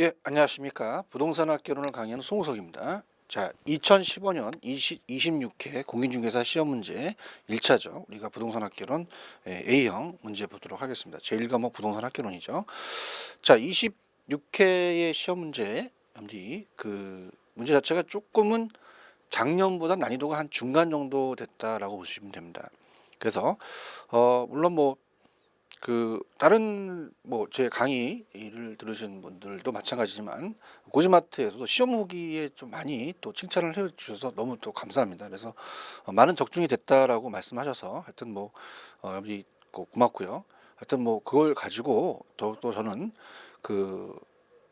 예, 안녕하십니까. 부동산 학개론을 강의하는 송우석입니다. 자, 2015년 26회 공인중개사 시험 문제 1차죠. 우리가 부동산 학개론 A형 문제 보도록 하겠습니다. 제1과목 부동산 학개론이죠. 자, 26회의 시험 문제, 그 문제 자체가 조금은 작년보다 난이도가 한 중간 정도 됐다라고 보시면 됩니다. 그래서 물론 다른 제 강의를 들으신 분들도 마찬가지지만 고지마트에서도 시험 후기에 좀 많이 또 칭찬을 해 주셔서 너무 또 감사합니다. 그래서 많은 적중이 됐다라고 말씀하셔서 하여튼 여기 고맙고요. 하여튼 그걸 가지고 더욱더 저는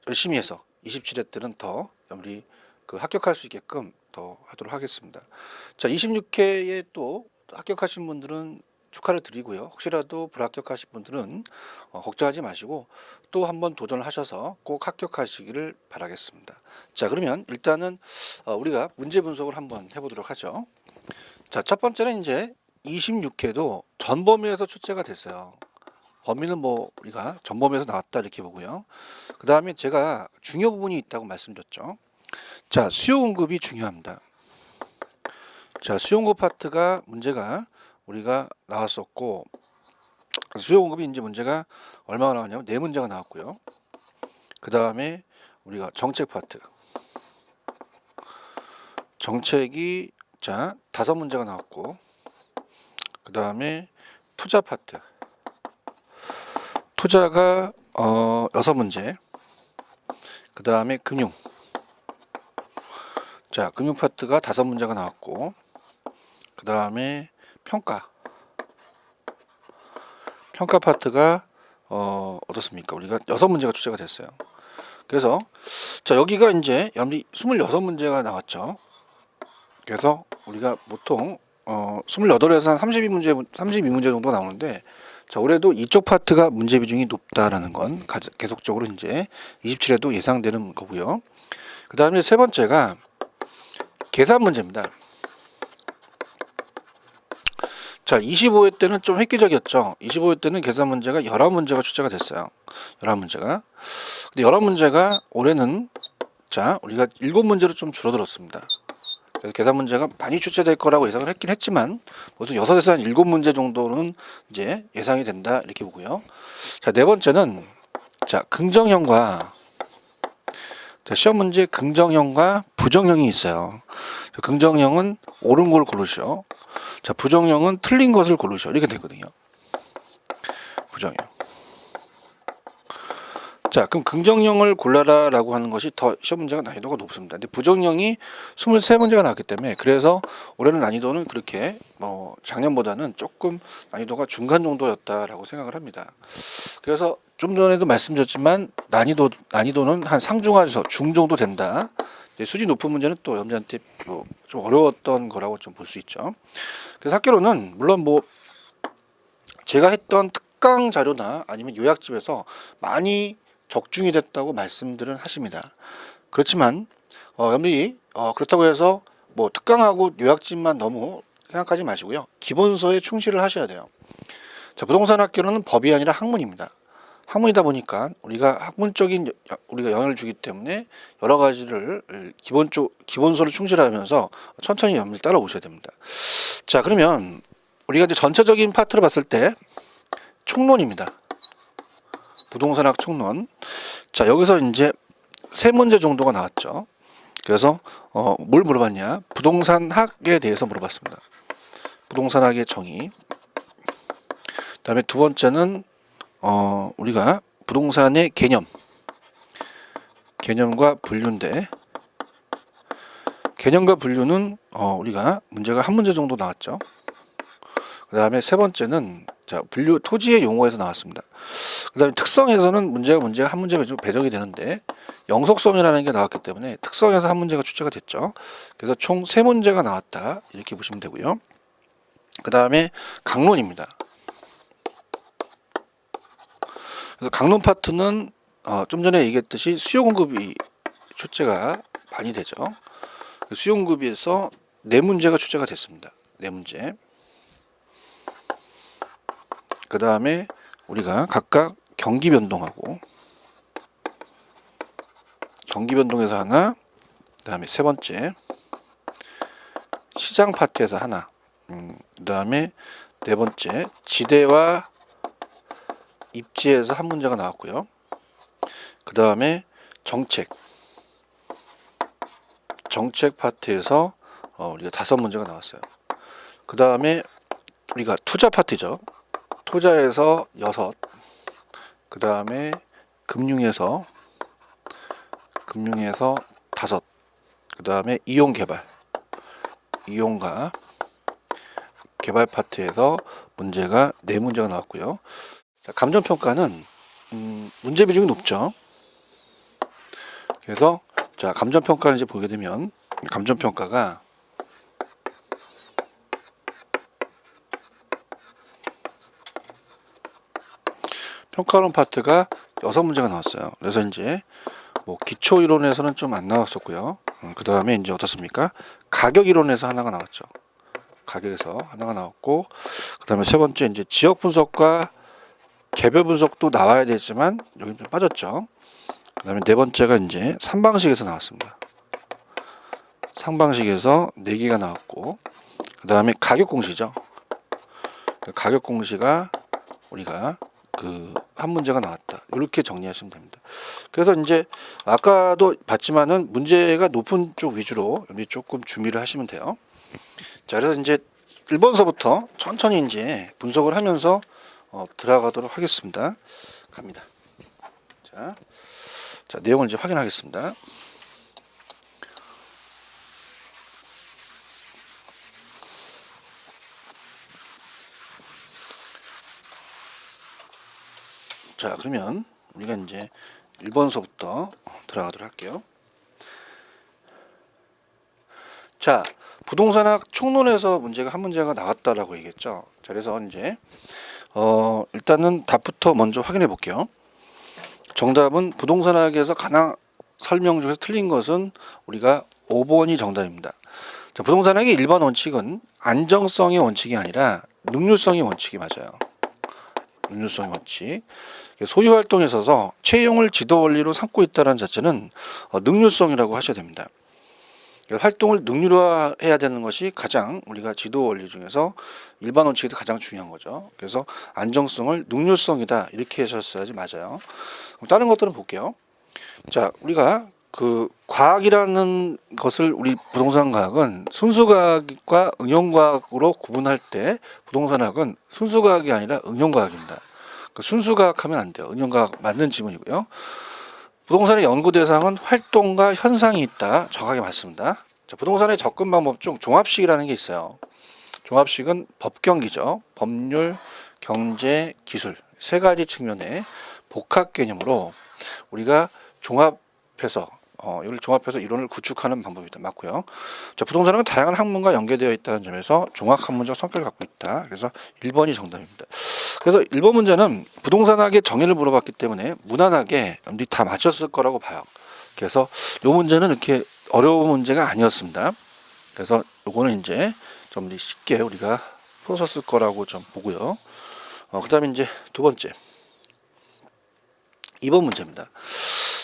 열심히 해서 27회 때는 더 우리 합격할 수 있게끔 더 하도록 하겠습니다. 자, 26회에 또 합격하신 분들은 축하를 드리고요. 혹시라도 불합격하신 분들은 걱정하지 마시고 또 한번 도전을 하셔서 꼭 합격하시기를 바라겠습니다. 자, 그러면 일단은 우리가 문제 분석을 한번 해보도록 하죠. 자, 첫 번째는 이제 26회도 전범위에서 출제가 됐어요. 범위는 우리가 전범위에서 나왔다 이렇게 보고요. 그 다음에 제가 중요 부분이 있다고 말씀드렸죠. 자, 수요 공급이 중요합니다. 자, 수요 공급 파트가 문제가 우리가 나왔었고, 수요 공급이 이제 문제가 얼마가 나왔냐면 4문제가 나왔고요. 그 다음에 우리가 정책 파트, 정책이 5문제가 나왔고, 그 다음에 투자 파트, 투자가 6문제, 그 다음에 금융, 금융 파트가 5문제가 나왔고, 그 다음에 평가 파트가 어떻습니까? 우리가 6문제가 출제가 됐어요. 그래서 여기가 이제 26문제가 나왔죠. 그래서 우리가 보통 28에서 한 32문제 정도 나오는데, 올해도 이쪽 파트가 문제 비중이 높다라는 건 계속적으로 이제 27에도 예상되는 거고요. 그 다음에 세 번째가 계산 문제입니다. 자, 25회 때는 좀 획기적이었죠. 25회 때는 계산 문제가 11문제가 출제가 됐어요. 11문제가. 근데 11문제가 올해는 우리가 7문제로 좀 줄어들었습니다. 그래서 계산 문제가 많이 출제될 거라고 예상을 했긴 했지만 모두 6에서 한 7문제 정도는 이제 예상이 된다 이렇게 보고요. 자, 네 번째는 긍정형과 시험 문제 긍정형과 부정형이 있어요. 긍정형은 옳은 걸 고르시오. 부정형은 틀린 것을 고르시오. 이렇게 되거든요. 부정형. 그럼 긍정형을 골라라라고 하는 것이 더 시험 문제가 난이도가 높습니다. 근데 부정형이 23문제가 나왔기 때문에 그래서 올해는 난이도는 그렇게 작년보다는 조금 난이도가 중간 정도였다라고 생각을 합니다. 그래서 좀 전에도 말씀드렸지만 난이도는 한 상중하에서 중 정도 된다. 수지 높은 문제는 또 여러분들한테 좀 어려웠던 거라고 좀 볼 수 있죠. 그래서 학교로는 물론 제가 했던 특강 자료나 아니면 요약집에서 많이 적중이 됐다고 말씀들은 하십니다. 그렇지만 여러분이 그렇다고 해서 특강하고 요약집만 너무 생각하지 마시고요. 기본서에 충실을 하셔야 돼요. 부동산 학교는 법이 아니라 학문입니다. 학문이다 보니까 우리가 학문적인 우리가 영향을 주기 때문에 여러 가지를 기본서를 충실하면서 천천히 여러분들 따라오셔야 됩니다. 자, 그러면 우리가 이제 전체적인 파트를 봤을 때 총론입니다. 부동산학 총론. 자, 여기서 이제 3문제 정도가 나왔죠. 그래서 뭘 물어봤냐? 부동산학에 대해서 물어봤습니다. 부동산학의 정의. 그다음에 두 번째는 우리가 부동산의 개념과 분류인데, 개념과 분류는 우리가 문제가 한 문제 정도 나왔죠. 그 다음에 세 번째는 분류 토지의 용어에서 나왔습니다. 그 다음에 특성에서는 문제가 한 문제 배정이 되는데 영속성이라는 게 나왔기 때문에 특성에서 한 문제가 출제가 됐죠. 그래서 총 3문제가 나왔다 이렇게 보시면 되고요. 그 다음에 강론입니다. 그래서 강론 파트는 좀 전에 얘기했듯이 수요 공급이 출제가 많이 되죠. 수요 공급에서 4문제가 출제가 됐습니다. 4문제. 그 다음에 우리가 각각 경기 변동하고 경기 변동에서 하나, 그다음에 세 번째 시장 파트에서 하나, 그다음에 네 번째 지대와 입지에서 한 문제가 나왔고요. 그다음에 정책 파트에서 우리가 5문제가 나왔어요. 그다음에 우리가 투자 파트죠. 투자에서 6, 그다음에 금융에서 5, 그다음에 이용과 개발 파트에서 문제가 4문제가 나왔고요. 자, 감정평가는 문제 비중이 높죠. 그래서 자, 감정평가를 이제 보게 되면 감정평가가 평가론 파트가 6문제가 나왔어요. 그래서 이제 뭐 기초 이론에서는 좀 안 나왔었고요. 그 다음에 이제 어떻습니까? 가격 이론에서 하나가 나왔죠. 가격에서 하나가 나왔고, 그 다음에 세 번째 이제 지역 분석과 개별 분석도 나와야 되지만 여기 좀 빠졌죠. 그 다음에 네 번째가 이제 상방식에서 나왔습니다. 상방식에서 4개가 나왔고, 그 다음에 가격 공시죠. 가격 공시가 우리가 한 문제가 나왔다. 이렇게 정리하시면 됩니다. 그래서 이제 아까도 봤지만은 문제가 높은 쪽 위주로 여기 조금 준비를 하시면 돼요. 자, 그래서 이제 1번서부터 천천히 이제 분석을 하면서 들어가도록 하겠습니다. 갑니다. 자, 내용을 이제 확인하겠습니다. 자, 그러면 우리가 이제 1번서부터 들어가도록 할게요. 자, 부동산학 총론에서 한 문제가 나왔다라고 얘기했죠. 자, 그래서 이제 일단은 답부터 먼저 확인해 볼게요. 정답은 부동산학에서 가장 설명 중에서 틀린 것은 우리가 5번이 정답입니다. 자, 부동산학의 일반 원칙은 안정성의 원칙이 아니라 능률성의 원칙이 맞아요. 능률성의 원칙. 소유 활동에 있어서 채용을 지도 원리로 삼고 있다는 자체는 능률성이라고 하셔야 됩니다. 활동을 능률화해야 되는 것이 가장 우리가 지도 원리 중에서 일반 원칙이 가장 중요한 거죠. 그래서 안정성을 능률성이다 이렇게 하셨어야지 맞아요. 그럼 다른 것들은 볼게요. 자, 우리가 과학이라는 것을 우리 부동산과학은 순수과학과 응용과학으로 구분할 때 부동산학은 순수과학이 아니라 응용과학입니다. 순수과학 하면 안 돼요. 응용과학 맞는 지문이고요. 부동산의 연구 대상은 활동과 현상이 있다. 정확하게 맞습니다. 자, 부동산의 접근 방법 중 종합식이라는 게 있어요. 종합식은 법경기죠. 법률, 경제, 기술 3가지 측면의 복합 개념으로 우리가 이걸 종합해서 이론을 구축하는 방법이다. 맞고요. 자, 부동산은 다양한 학문과 연계되어 있다는 점에서 종합학문적 성격을 갖고 있다. 그래서 1번이 정답입니다. 그래서 1번 문제는 부동산학의 정의를 물어봤기 때문에 무난하게 여러분들이 다 맞췄을 거라고 봐요. 그래서 이 문제는 이렇게 어려운 문제가 아니었습니다. 그래서 요거는 이제 좀 쉽게 우리가 풀었을 거라고 좀 보고요. 그 다음에 이제 두 번째 2번 문제입니다.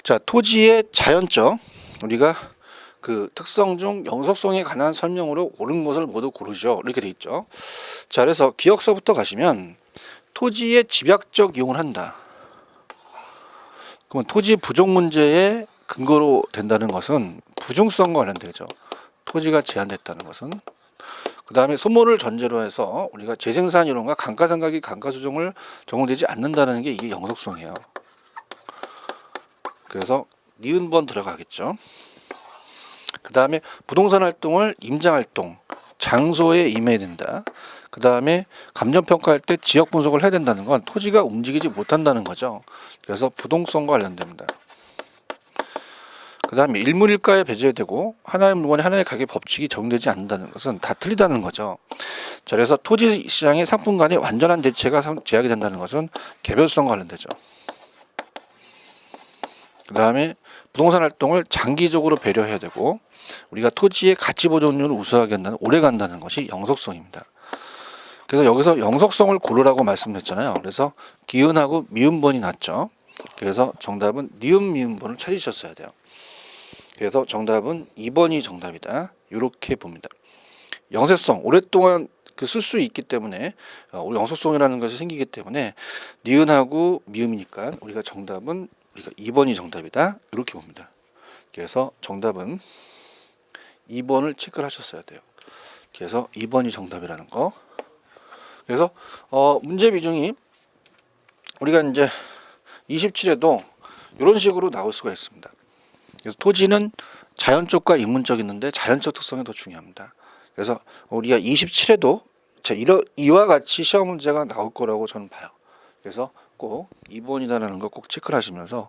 자, 토지의 자연적 우리가 특성 중 영속성에 관한 설명으로 옳은 것을 모두 고르죠. 이렇게 돼 있죠. 자, 그래서 기억서부터 가시면 토지의 집약적 이용을 한다. 그러면 토지 부족 문제의 근거로 된다는 것은 부중성과 관련되죠. 토지가 제한됐다는 것은. 그 다음에 소모를 전제로 해서 우리가 재생산 이론과 감가상각이 감가수정을 적용되지 않는다는 게 이게 영속성이에요. 그래서 니은번 들어가겠죠. 그 다음에 부동산 활동을 임장활동, 장소에 임해야 된다. 그 다음에 감정평가할 때 지역 분석을 해야 된다는 건 토지가 움직이지 못한다는 거죠. 그래서 부동성과 관련됩니다. 그 다음에 일물일가에 배제되고 하나의 물건이 하나의 가격 법칙이 적용되지 않는다는 것은 다 틀리다는 거죠. 자, 그래서 토지 시장의 상품 간의 완전한 대체가 제약이 된다는 것은 개별성과 관련되죠. 그 다음에 부동산 활동을 장기적으로 배려해야 되고 우리가 토지의 가치 보존율을 우수하게 한다는 오래 간다는 것이 영속성입니다. 그래서 여기서 영속성을 고르라고 말씀드렸잖아요. 그래서 기은하고 미음번이 났죠. 그래서 정답은 니은 미음번을 찾으셨어야 돼요. 그래서 정답은 2번이 정답이다. 이렇게 봅니다. 영세성 오랫동안 쓸 수 있기 때문에 우리 영속성이라는 것이 생기기 때문에 니은하고 미음이니까 우리가 정답은 우리가 2번이 정답이다. 이렇게 봅니다. 그래서 정답은 2번을 체크를 하셨어야 돼요. 그래서 2번이 정답이라는 거. 그래서 문제 비중이 우리가 이제 27에도 이런 식으로 나올 수가 있습니다. 그래서 토지는 자연적과 인문적 있는데 자연적 특성이 더 중요합니다. 그래서 우리가 27에도 이와 같이 시험 문제가 나올 거라고 저는 봐요. 그래서 꼭 2번이다라는 거 꼭 체크를 하시면서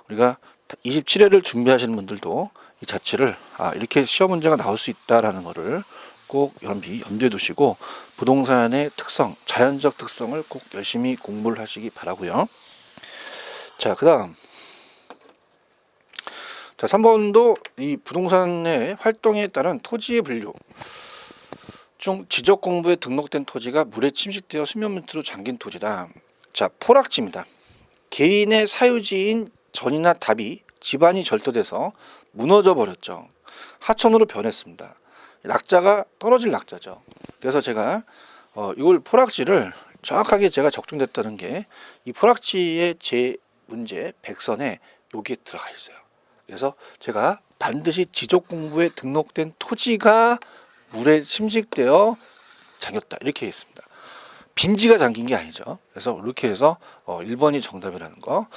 우리가 27회를 준비하시는 분들도 이 자체를 이렇게 시험 문제가 나올 수 있다라는 거를 꼭 염두에 두시고 부동산의 특성, 자연적 특성을 꼭 열심히 공부를 하시기 바라고요. 자, 그다음 3번도 이 부동산의 활동에 따른 토지의 분류 중 지적 공부에 등록된 토지가 물에 침식되어 수면 밑으로 잠긴 토지다. 자, 포락지입니다. 개인의 사유지인 전이나 답이 집안이 절도돼서 무너져 버렸죠. 하천으로 변했습니다. 낙자가 떨어질 낙자죠. 그래서 제가 이걸 포락지를 정확하게 제가 적중됐다는 게 이 포락지의 제 문제 100선에 여기에 들어가 있어요. 그래서 제가 반드시 지적 공부에 등록된 토지가 물에 침식되어 잠겼다 이렇게 했습니다. 빈지가 잠긴 게 아니죠. 그래서 이렇게 해서 1번이 정답이라는 거.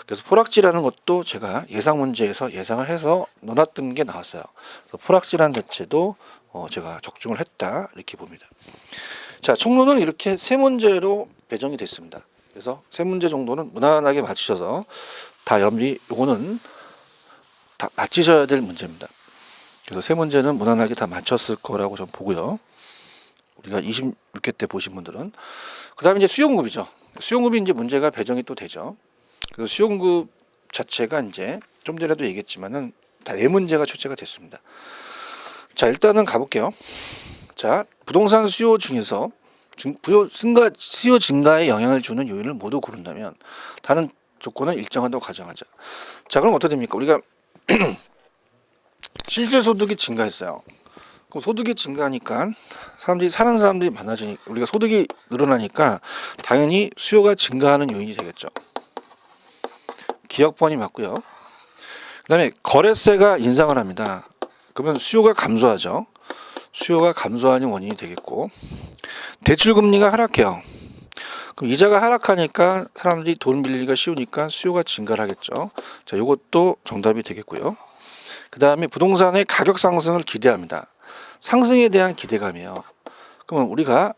그래서 포락지라는 것도 제가 예상 문제에서 예상을 해서 넣어놨던 게 나왔어요. 그래서 포락지라는 자체도 제가 적중을 했다 이렇게 봅니다. 자, 총론은 이렇게 세 문제로 배정이 됐습니다. 그래서 세 문제 정도는 무난하게 맞추셔서 다 요거는 다 맞히셔야 될 문제입니다. 그래서 세 문제는 무난하게 다 맞췄을 거라고 저는 보고요. 우리가 26회 때 보신 분들은 그 다음에 이제 수용급이죠. 수용급이 이제 문제가 배정이 또 되죠. 그래서 수용급 자체가 이제 좀 전에도 얘기했지만은 다 네 문제가 출제가 됐습니다. 자, 일단은 가볼게요. 자, 부동산 수요 중에서 수요 증가에 영향을 주는 요인을 모두 고른다면 다른 조건은 일정하다고 가정하자. 자, 그럼 어떻게 됩니까? 우리가 실질 소득이 증가했어요. 그럼 소득이 증가하니까 사는 사람들이 많아지니까 우리가 소득이 늘어나니까 당연히 수요가 증가하는 요인이 되겠죠. 기억번이 맞고요. 그다음에 거래세가 인상을 합니다. 그러면 수요가 감소하죠. 수요가 감소하는 원인이 되겠고, 대출 금리가 하락해요. 그럼 이자가 하락하니까 사람들이 돈 빌리기가 쉬우니까 수요가 증가를 하겠죠. 자, 이것도 정답이 되겠고요. 그 다음에 부동산의 가격 상승을 기대합니다. 상승에 대한 기대감이에요. 그러면 우리가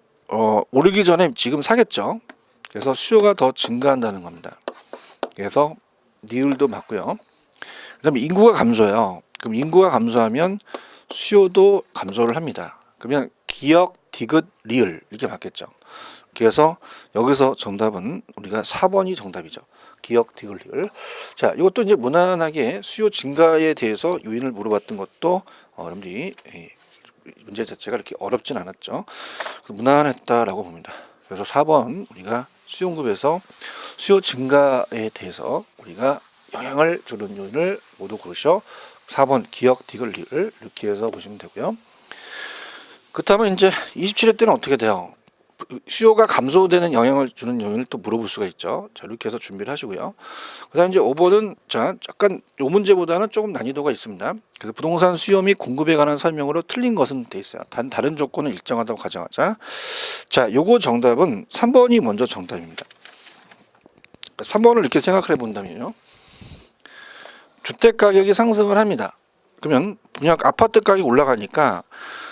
오르기 전에 지금 사겠죠. 그래서 수요가 더 증가한다는 겁니다. 그래서 니을도 맞고요. 그 다음에 인구가 감소해요. 그럼 인구가 감소하면 수요도 감소를 합니다. 그러면 기역, 디귿, 리을 이렇게 맞겠죠. 그래서 여기서 정답은 우리가 4번이 정답이죠. 기역, 디귿, 리을. 자, 이것도 이제 무난하게 수요 증가에 대해서 요인을 물어봤던 것도 여러분들이 문제 자체가 이렇게 어렵진 않았죠. 무난했다라고 봅니다. 그래서 4번 우리가 수용급에서 수요 증가에 대해서 우리가 영향을 주는 요인을 모두 고르셔 4번 기역, 디귿, 리을 이렇게 해서 보시면 되고요. 그렇다면 이제 27회 때는 어떻게 돼요? 수요가 감소되는 영향을 주는 요인을 또 물어볼 수가 있죠. 자, 이렇게 해서 준비를 하시고요. 그다음 이제 5번은 자, 약간 요 문제보다는 조금 난이도가 있습니다. 그래서 부동산 수요 및 공급에 관한 설명으로 틀린 것은 돼 있어요. 다른 조건은 일정하다고 가정하자. 자, 요거 정답은 3번이 먼저 정답입니다. 3번을 이렇게 생각을 해본다면요. 주택 가격이 상승을 합니다. 그러면 분양 아파트 가격이 올라가니까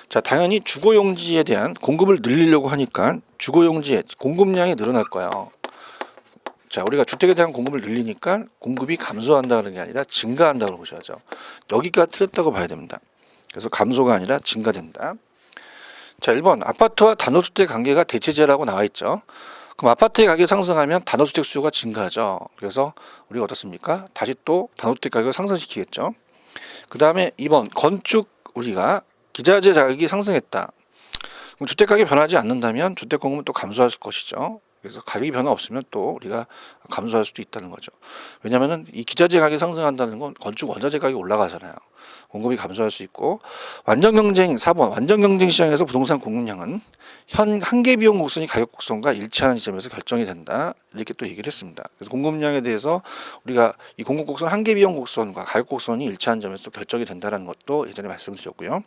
자, 당연히 주거용지에 대한 공급을 늘리려고 하니까 주거용지의 공급량이 늘어날 거예요. 자, 우리가 주택에 대한 공급을 늘리니까 공급이 감소한다는 게 아니라 증가한다고 보셔야죠. 여기가 틀렸다고 봐야 됩니다. 그래서 감소가 아니라 증가된다. 자, 1번 아파트와 단독주택 관계가 대체제라고 나와 있죠. 그럼 아파트의 가격이 상승하면 단독주택 수요가 증가하죠. 그래서 우리가 어떻습니까? 다시 또 단독주택 가격을 상승시키겠죠. 그 다음에 2번 건축 우리가 기자재 자격이 상승했다. 그럼 주택 가격이 변하지 않는다면 주택 공급은 또 감소할 것이죠. 그래서 가격이 변화 없으면 또 우리가 감소할 수도 있다는 거죠. 왜냐하면은 이 기자재 가격이 상승한다는 건 건축 원자재 가격이 올라가잖아요. 공급이 감소할 수 있고, 완전 경쟁 4번 완전 경쟁 시장에서 부동산 공급량은 현 한계 비용 곡선이 가격 곡선과 일치하는 지점에서 결정이 된다, 이렇게 또 얘기를 했습니다. 그래서 공급량에 대해서 우리가 이 공급 곡선 한계 비용 곡선과 가격 곡선이 일치하는 점에서 결정이 된다는 것도 예전에 말씀드렸고요.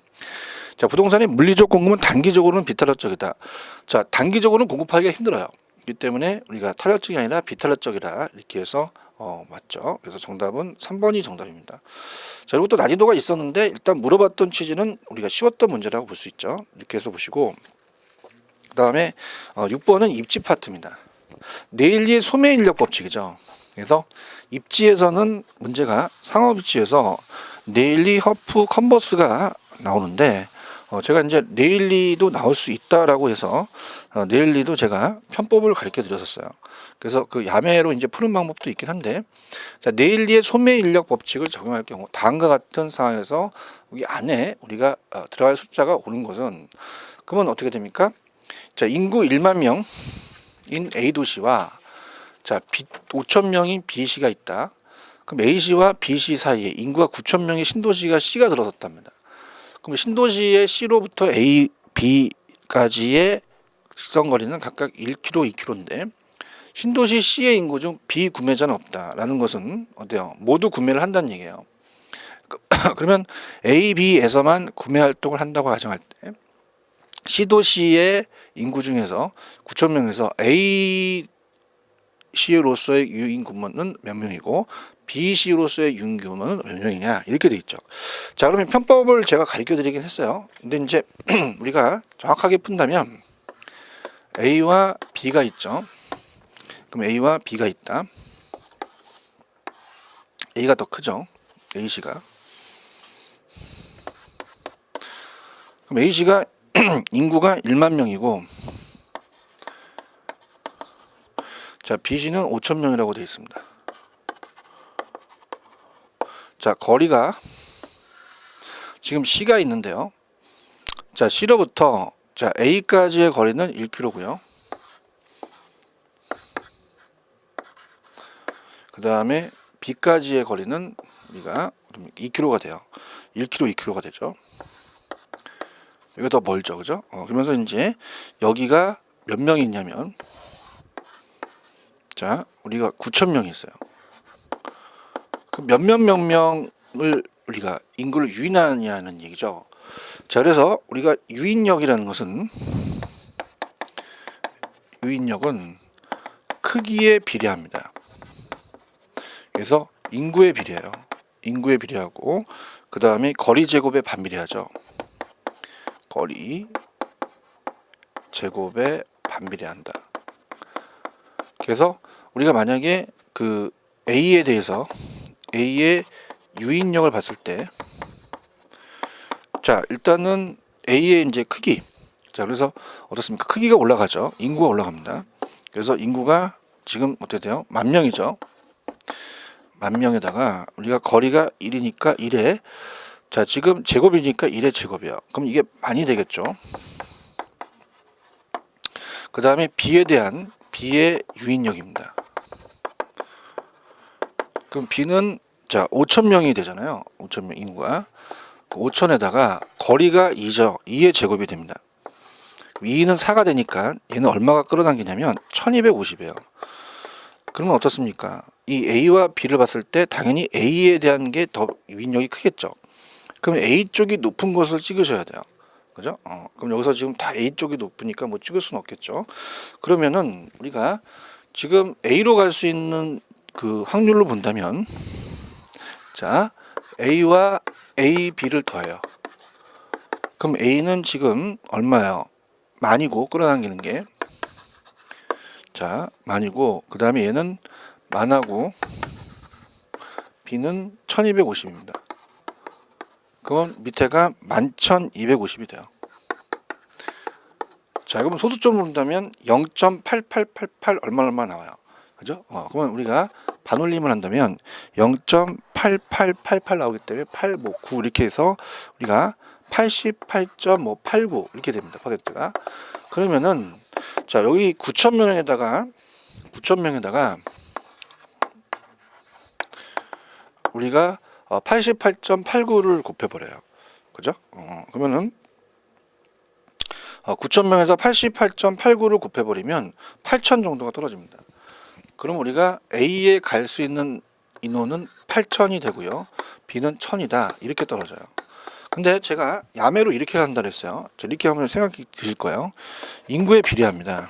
자, 부동산의 물리적 공급은 단기적으로는 비탄력적이다. 자, 단기적으로는 공급하기가 힘들어요. 그렇기 때문에 우리가 탄력적이 아니라 비탄력적이다, 이렇게 해서 맞죠. 그래서 정답은 3번이 정답입니다. 자, 그리고 또 난이도가 있었는데 일단 물어봤던 취지는 우리가 쉬웠던 문제라고 볼 수 있죠. 이렇게 해서 보시고, 그 다음에 6번은 입지 파트입니다. 네일리의 소매 인력 법칙이죠. 그래서 입지에서는 문제가 상업 입지에서 네일리, 허프, 컨버스가 나오는데, 제가 이제 네일리도 나올 수 있다라고 해서 네일리도 제가 편법을 가르쳐 드렸었어요. 그래서 그 야매로 이제 푸는 방법도 있긴 한데, 자, 네일리의 소매 인력 법칙을 적용할 경우 다음과 같은 상황에서 여기 안에 우리가 들어갈 숫자가 오는 것은, 그러면 어떻게 됩니까? 자, 인구 1만 명인 A 도시와 자 5천 명인 B 시가 있다. 그럼 A 시와 B 시 사이에 인구가 9천 명의 신도시가 C가 들어섰답니다. 그럼 신도시의 C로부터 A, B까지의 직선거리는 각각 1km, 2km인데 신도시 C의 인구 중 비구매자는 없다라는 것은 어때요? 모두 구매를 한다는 얘기예요. 그러면 A, B에서만 구매 활동을 한다고 가정할 때 C도시의 인구 중에서 9천 명에서 A 시로서의 유인구는 몇 명이고 B 시로서의 유인구는 몇 명이냐, 이렇게 돼 있죠. 자, 그러면 편법을 제가 가르쳐 드리긴 했어요. 근데 이제 우리가 정확하게 푼다면 A와 B가 있죠. 그럼 A와 B가 있다. A가 더 크죠. A시가. 그럼 A시가 인구가 1만 명이고, 자, B시는 5천 명이라고 되어 있습니다. 자, 거리가 지금 C가 있는데요. 자, C로부터 자 A까지의 거리는 1km고요. 그 다음에 B까지의 거리는 우리가 2km가 돼요. 1km, 2km가 되죠. 이거 더 멀죠, 그죠? 그러면서 이제 여기가 몇 명이 있냐면, 자, 우리가 9천 명이 있어요. 그 몇몇 명을 우리가 인구를 유인하냐는 얘기죠. 자, 그래서 우리가 유인력이라는 것은, 유인력은 크기에 비례합니다. 그래서 인구에 비례해요. 인구에 비례하고, 그 다음에 거리 제곱에 반비례하죠. 거리 제곱에 반비례한다. 그래서 우리가 만약에 그 A에 대해서 A의 유인력을 봤을 때, 자, 일단은 A의 이제 크기, 자, 그래서 어떻습니까? 크기가 올라가죠. 인구가 올라갑니다. 그래서 인구가 지금 어떻게 돼요? 10,000명이죠. 10,000명에다가 우리가 거리가 1이니까 1에, 자, 지금 제곱이니까 1의 제곱이에요. 그럼 이게 많이 되겠죠. 그 다음에 B에 대한 B의 유인력입니다. 그럼 B는 자 5천 명이 되잖아요. 5천 명 인구가 5천에다가 거리가 2죠. 2의 제곱이 됩니다. 2는 4가 되니까 얘는 얼마가 끌어당기냐면 1250이에요. 그러면 어떻습니까? 이 A와 B를 봤을 때 당연히 A에 대한 게 더 유인력이 크겠죠. 그럼 A 쪽이 높은 것을 찍으셔야 돼요. 그죠? 그럼 여기서 지금 다 A 쪽이 높으니까 뭐 찍을 수는 없겠죠. 그러면은 우리가 지금 A로 갈 수 있는 그 확률로 본다면, 자, A와 A, B를 더해요. 그럼 A는 지금 얼마예요? 만이고 끌어당기는 게, 자, 만이고, 그 다음에 얘는 만하고 B는 1250입니다. 그럼 밑에가 11,250이 돼요. 자, 그럼 소수점으로 본다면 0.8888 얼마 나와요. 그죠? 그러면 우리가 반올림을 한다면 0.8888 나오기 때문에 8, 9 이렇게 해서 우리가 88.89 이렇게 됩니다. 퍼센트가. 그러면은 자, 여기 9,000명에다가 우리가 88.89를 곱해버려요. 그죠? 그러면은 9,000명에서 88.89를 곱해버리면 8,000 정도가 떨어집니다. 그럼 우리가 A에 갈 수 있는 인원은 8,000이 되고요. B는 1,000이다. 이렇게 떨어져요. 근데 제가 야매로 이렇게 한다 그랬어요. 이렇게 하면 생각이 드실 거예요. 인구에 비례합니다.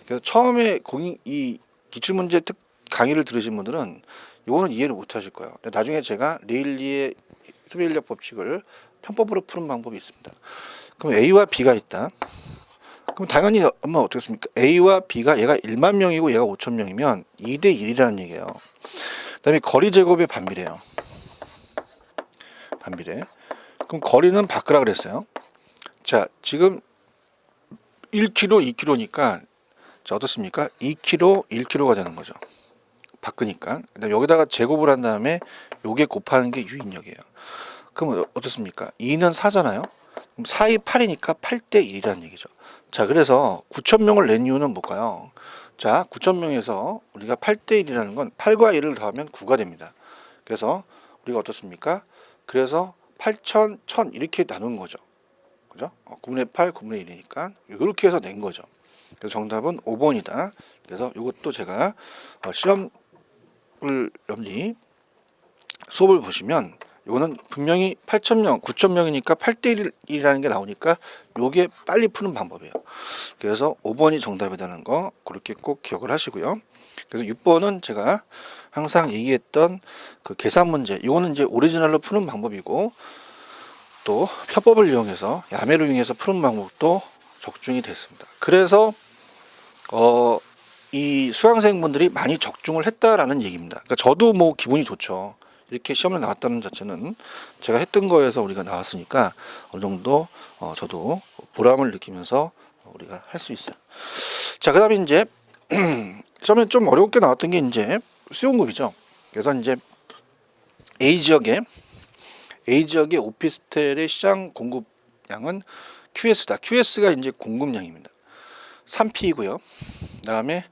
그래서 처음에 이 기출문제 강의를 들으신 분들은 이거는 이해를 못 하실 거예요. 근데 나중에 제가 레일리의 수비인력 법칙을 편법으로 푸는 방법이 있습니다. 그럼 A와 B가 있다. 그럼 당연히 엄마 어떻겠습니까? A와 B가 얘가 1만 명이고 얘가 5천 명이면 2대 1이라는 얘기예요. 그다음에 거리 제곱의 반비례예요. 반비례. 그럼 거리는 바꾸라 그랬어요. 자, 지금 1km, 2km니까 자, 어떻습니까? 2km, 1km가 되는 거죠. 바꾸니까. 그다음에 여기다가 제곱을 한 다음에 요게 곱하는 게 유인력이에요. 그럼 어떻습니까? 2는 4잖아요. 그럼 4이 8이니까 8대 1이라는 얘기죠. 자, 그래서 9,000명을 낸 이유는 뭘까요? 자, 9,000명에서 우리가 8대 1이라는 건 8과 1을 더하면 9가 됩니다. 그래서 우리가 어떻습니까? 그래서 8,000, 1,000 이렇게 나눈 거죠. 그죠? 9분의 8, 9분의 1이니까 이렇게 해서 낸 거죠. 그래서 정답은 5번이다. 그래서 이것도 제가 시험을 염리 수업을 보시면 이거는 분명히 8,000명, 9,000명이니까 8대 1이라는 게 나오니까 요게 빨리 푸는 방법이에요. 그래서 5번이 정답이라는 거 그렇게 꼭 기억을 하시고요. 그래서 6번은 제가 항상 얘기했던 그 계산 문제, 이거는 이제 오리지널로 푸는 방법이고 또 편법을 이용해서 야매를 이용해서 푸는 방법도 적중이 됐습니다. 그래서 이 수강생분들이 많이 적중을 했다라는 얘기입니다. 그러니까 저도 뭐 기분이 좋죠. 이렇게 시험을 나왔다는 자체는 제가 했던 거에서 우리가 나왔으니까 어느 정도 저도 보람을 느끼면서 우리가 할 수 있어요. 자, 그다음에 이제 처음에 좀 어렵게 나왔던 게 이제 수용급이죠. 그래서 이제 A 지역의 오피스텔의 시장 공급량은 QS다. QS가 이제 공급량입니다. 3P이고요. 그다음에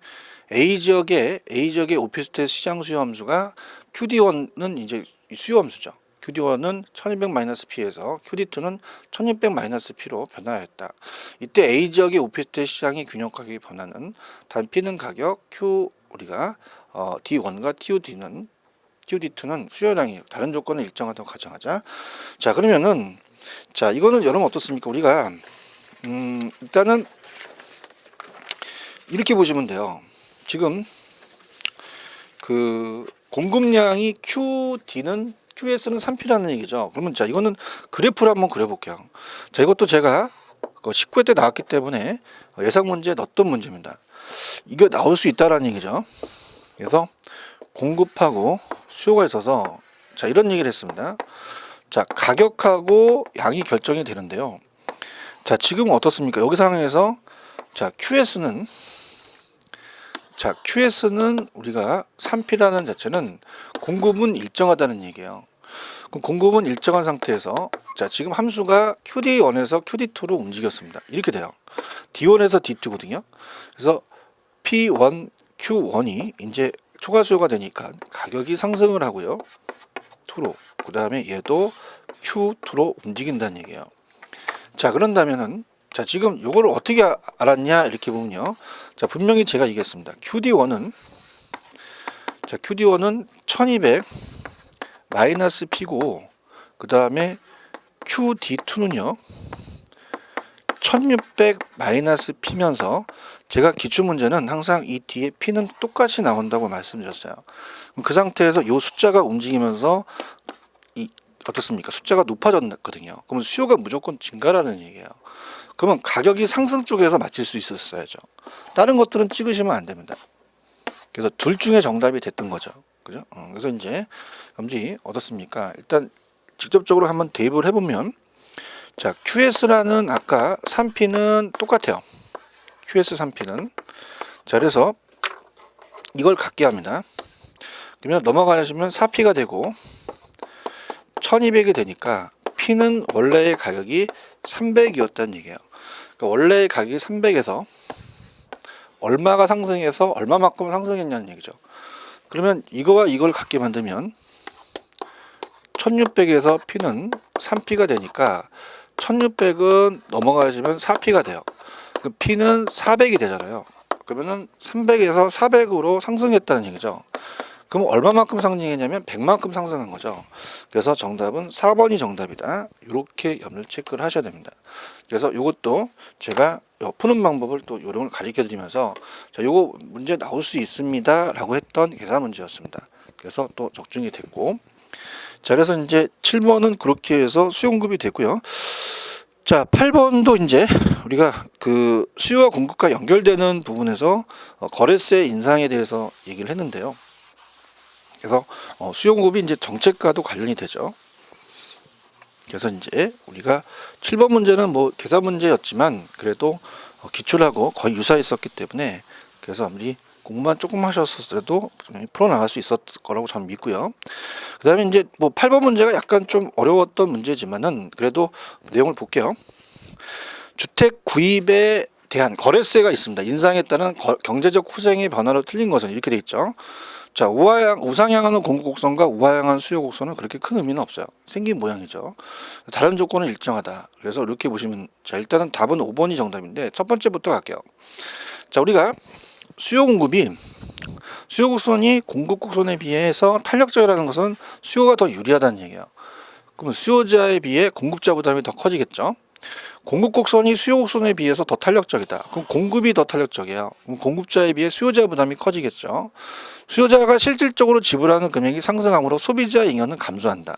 A 지역의 오피스텔 시장 수요 함수가 QD1은 이제 수요 함수죠. QD1은 1200-P에서 QD2는 1600-P로 변화하였다. 이때 A 지역의 오피스텔 시장의 균형 가격이 변하는 단 P는 가격, Q 우리가 D1과 TUD2는 수요량이 다른 조건을 일정하다고 가정하자. 자, 그러면은 자, 이거는 여러분 어떻습니까? 우리가 일단은 이렇게 보시면 돼요. 지금 그 공급량이 QS는 3P라는 얘기죠. 그러면 자, 이거는 그래프를 한번 그려볼게요. 자, 이것도 제가 19회 때 나왔기 때문에 예상 문제에 넣었던 문제입니다. 이게 나올 수 있다라는 얘기죠. 그래서 공급하고 수요가 있어서 자, 이런 얘기를 했습니다. 자, 가격하고 양이 결정이 되는데요. 자, 지금 어떻습니까? 여기 상황에서 자, QS는 우리가 3P라는 자체는 공급은 일정하다는 얘기예요. 그럼 공급은 일정한 상태에서 자, 지금 함수가 QD1에서 QD2로 움직였습니다. 이렇게 돼요. D1에서 D2거든요. 그래서 P1, Q1이 이제 초과 수요가 되니까 가격이 상승을 하고요. 2로. 그 다음에 얘도 Q2로 움직인다는 얘기예요. 자, 그런다면은 자, 지금 이거를 어떻게 알았냐 이렇게 보면요. 자, 분명히 제가 얘기했습니다. QD1은 1200 마이너스 P고 그 다음에 QD2는요 1600 마이너스 P면서 제가 기출문제는 항상 이 뒤에 P는 똑같이 나온다고 말씀드렸어요. 그 상태에서 이 숫자가 움직이면서 어떻습니까? 숫자가 높아졌거든요. 그러면 수요가 무조건 증가라는 얘기예요. 그러면 가격이 상승 쪽에서 맞출 수 있었어야죠. 다른 것들은 찍으시면 안 됩니다. 그래서 둘 중에 정답이 됐던 거죠. 그죠? 그래서 이제 여러분들이 어떻습니까? 일단 직접적으로 한번 대입을 해보면 자, QS라는 아까 3P는 똑같아요. QS 3P는 자, 그래서 이걸 갖게 합니다. 그러면 넘어가시면 4P가 되고 1200이 되니까 P는 원래의 가격이 300이었다는 얘기예요. 그러니까 원래 가격이 300에서 얼마가 상승해서 얼마만큼 상승했냐는 얘기죠. 그러면 이거와 이걸 같게 만들면 1600에서 P는 3P가 되니까 1600은 넘어가시면 4P가 돼요. 그 P는 400이 되잖아요. 그러면은 300에서 400으로 상승했다는 얘기죠. 그럼 얼마만큼 상승했냐면 100만큼 상승한 거죠. 그래서 정답은 4번이 정답이다. 이렇게 염려 체크를 하셔야 됩니다. 그래서 이것도 제가 푸는 방법을 또 요령을 가르쳐 드리면서 자, 요거 문제 나올 수 있습니다 라고 했던 계산 문제였습니다. 그래서 또 적중이 됐고, 자, 그래서 이제 7번은 그렇게 해서 수요공급이 됐고요. 자, 8번도 이제 우리가 그 수요와 공급과 연결되는 부분에서 거래세 인상에 대해서 얘기를 했는데요. 그래서 수요 공급이 이제 정책과도 관련이 되죠. 그래서 이제 우리가 7번 문제는 뭐 계산 문제였지만 그래도 기출하고 거의 유사했었기 때문에 그래서 아무리 공부만 조금 하셨어도 풀어나갈 수 있었을 거라고 저는 믿고요. 그 다음에 이제 뭐 8번 문제가 약간 좀 어려웠던 문제지만은 그래도 내용을 볼게요. 주택 구입에 대한 거래세가 있습니다. 인상에 따른 경제적 후생의 변화로 틀린 것은 이렇게 돼 있죠. 자, 우상향하는 공급 곡선과 우하향하는 수요 곡선은 그렇게 큰 의미는 없어요. 생긴 모양이죠. 다른 조건은 일정하다. 그래서 이렇게 보시면, 자, 일단은 답은 5번이 정답인데 첫 번째부터 갈게요. 자, 우리가 수요 곡선이 공급 곡선에 비해서 탄력적이라는 것은 수요가 더 유리하다는 얘기예요. 그러면 수요자에 비해 공급자 부담이 더 커지겠죠. 공급 곡선이 수요 곡선에 비해서 더 탄력적이다. 그럼 공급이 더 탄력적이에요. 그럼 공급자에 비해 수요자 부담이 커지겠죠. 수요자가 실질적으로 지불하는 금액이 상승함으로 소비자 잉여는 감소한다.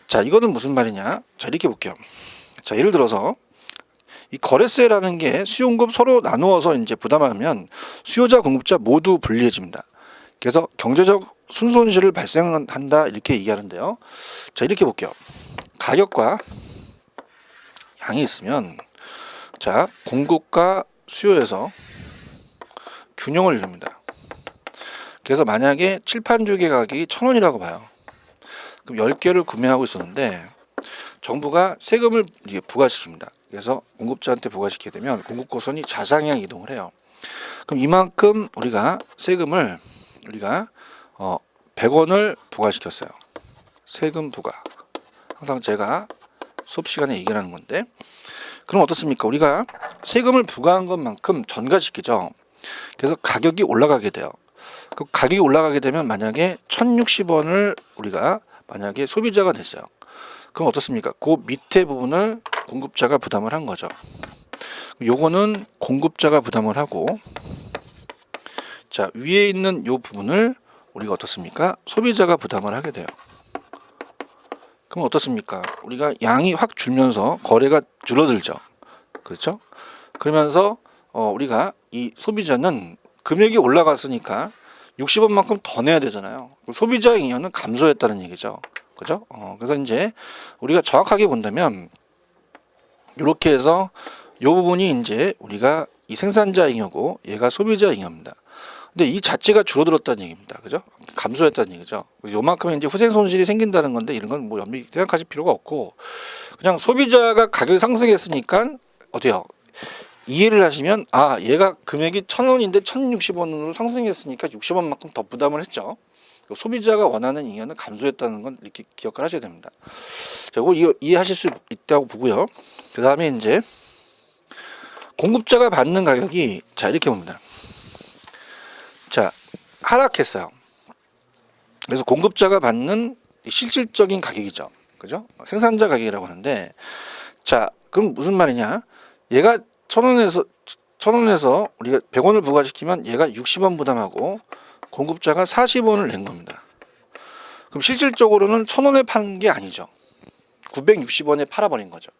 자, 이거는 무슨 말이냐? 자, 이렇게 볼게요. 자, 예를 들어서 이 거래세라는 게 수요 공급 서로 나누어서 이제 부담하면 수요자 공급자 모두 불리해집니다. 그래서 경제적 순손실을 발생한다 이렇게 얘기하는데요. 자, 이렇게 볼게요. 가격과 양이 있으면 자, 공급과 수요에서 균형을 이룹니다. 그래서 만약에 칠판주기 가격이 1,000원이라고 봐요. 그럼 10개를 구매하고 있었는데 정부가 세금을 부과시킵니다. 그래서 공급자한테 부과시키게 되면 공급 곡선이 좌상향 이동을 해요. 그럼 이만큼 우리가 세금을 100원을 부과시켰어요. 세금 부과. 항상 제가 수업 시간에 얘기를 하는 건데, 그럼 어떻습니까? 우리가 세금을 부과한 것만큼 전가시키죠. 그래서 가격이 올라가게 돼요. 그 가격이 올라가게 되면 만약에 1,060원을 우리가 만약에 소비자가 냈어요. 그럼 어떻습니까? 그 밑에 부분을 공급자가 부담을 한 거죠. 요거는 공급자가 부담을 하고, 자, 위에 있는 요 부분을 우리가 어떻습니까? 소비자가 부담을 하게 돼요. 그럼 어떻습니까? 우리가 양이 확 줄면서 거래가 줄어들죠. 그렇죠? 그러면서 우리가 이 소비자는 금액이 올라갔으니까 60원만큼 더 내야 되잖아요. 소비자 잉여는 감소했다는 얘기죠. 그죠? 그래서 이제 우리가 정확하게 본다면 이렇게 해서 이 부분이 이제 우리가 이 생산자 잉여고 얘가 소비자 잉여입니다. 근데 이 자체가 줄어들었다는 얘기입니다. 그죠? 감소했다는 얘기죠. 요만큼 이제 후생 손실이 생긴다는 건데 이런 건 뭐 연비 생각하실 필요가 없고 그냥 소비자가 가격이 상승했으니까 어때요? 이해를 하시면 아, 얘가 금액이 1,000원인데 1,060원으로 상승했으니까 60원만큼 더 부담을 했죠. 소비자가 원하는 잉여는 감소했다는 건 이렇게 기억을 하셔야 됩니다. 자, 이거 이해하실 수 있다고 보고요. 그 다음에 이제 공급자가 받는 가격이 자, 이렇게 봅니다. 자, 하락했어요. 그래서 공급자가 받는 실질적인 가격이죠. 그죠? 생산자 가격이라고 하는데, 자, 그럼 무슨 말이냐? 얘가 1,000원에서 우리가 100원을 부과시키면 얘가 60원 부담하고 공급자가 40원을 낸 겁니다. 그럼 실질적으로는 1,000원에 파는 게 아니죠. 960원에 팔아버린 거죠.